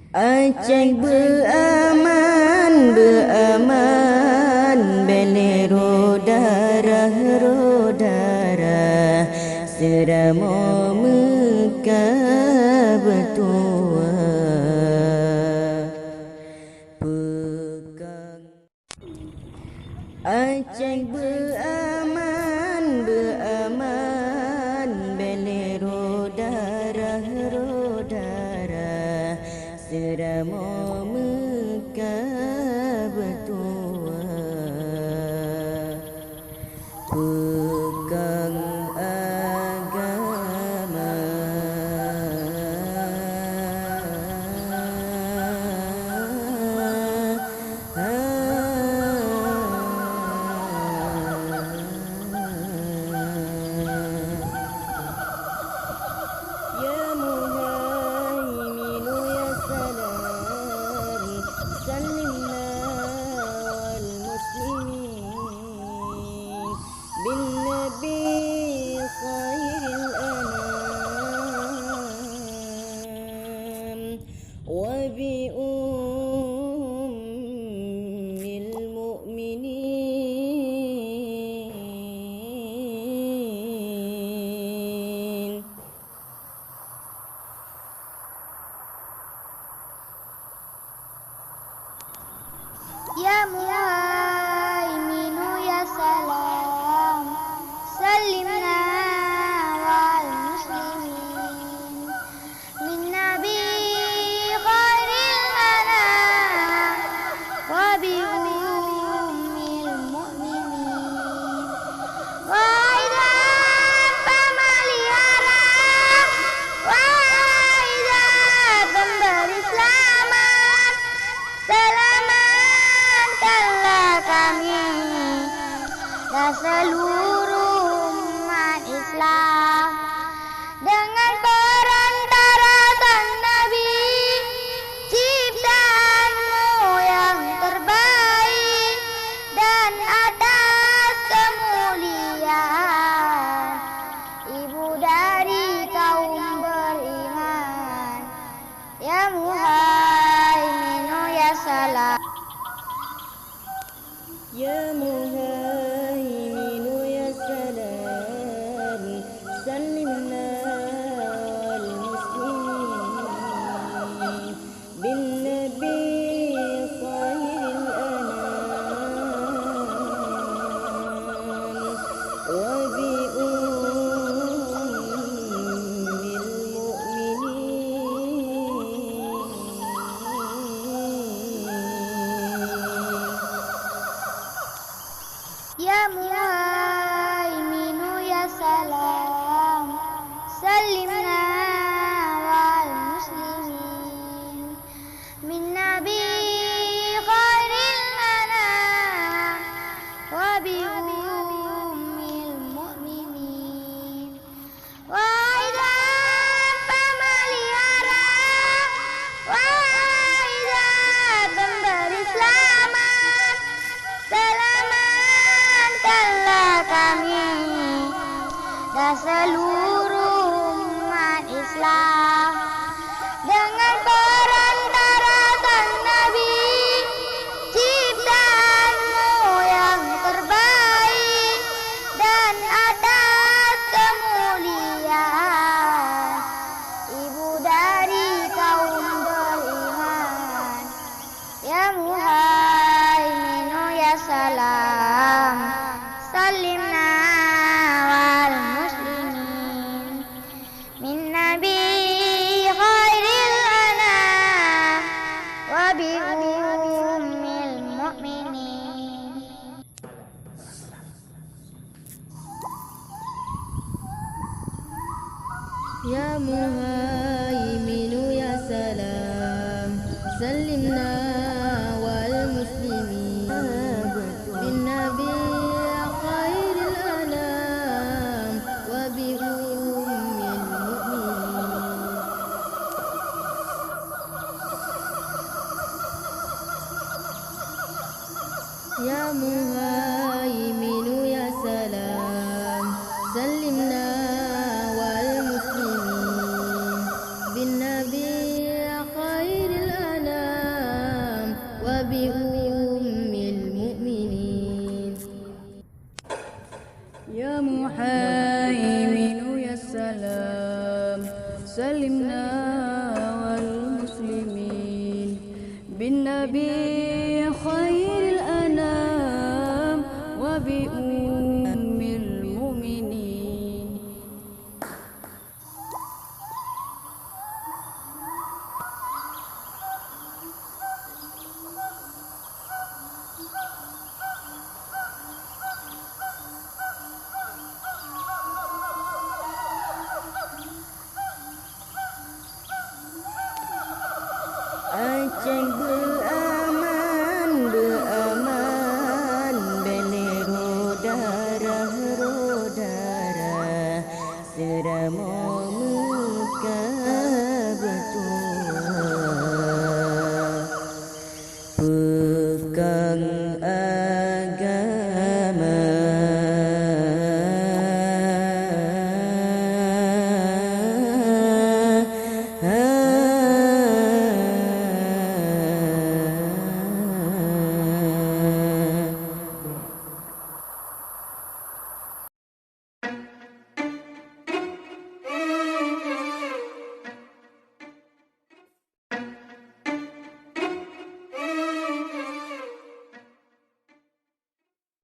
Aceh beraman, beraman, belero darah seramo Mekah bertua pegang. Aceh beraman, beraman, belero darah seramo Mekah bertua pegang agama. Ya Muhaiminu ya salam, salimna wal muslimin bin Nabi khairil anam wa bi ummil mu'minin. Ya Muhaiminu ya salam, salimna wal muslimin min Nabi khairil anam wa bi ummil mu'minin. Wahidhan pemelihara, wahidhan pemberi selamat, selamatkanlah kami dan seluruh umat Islam dengan perantara sang Nabi, ciptaanmu yang terbaik, dan atas kemuliaan ibu dari kaum beriman. Ya Muhaiminu ya salam. Ya Muhaiminu ya salam, salimna wal muslimin bin Nabi khairil anam wa bi ummil mu'minin. Ya Muhaiminu ya salam, salimna wal muslimin min Nabi khairil anam wa bi ummil mu'minin. Wahidhan pemelihara, wahidhan pemberi selamat, selamatkanlah kami dan seluruh umat Islam dengan perantara sang Nabi, ciptaanmu yang terbaik, dan atas kemuliaan ibu dari kaum beriman. Ya Muhaiminu ya salam, salimna wal muslimin min Nabi khairil anam wa bi ummil mu'minin. Ya Muhaiminu ya salam, salimna wal muslimin bin Nabi khairil anam wa bi ummil mu'minin. Ya Muhaiminu ya salam, salimna wal muslimin bin Nabi يا مهيمن يا سلام سلمنا والمسلمين بالنبي خير الأنام وبأم المؤمنين. Aceh beraman, beraman, belero darah, serama Mekah betul. Pegang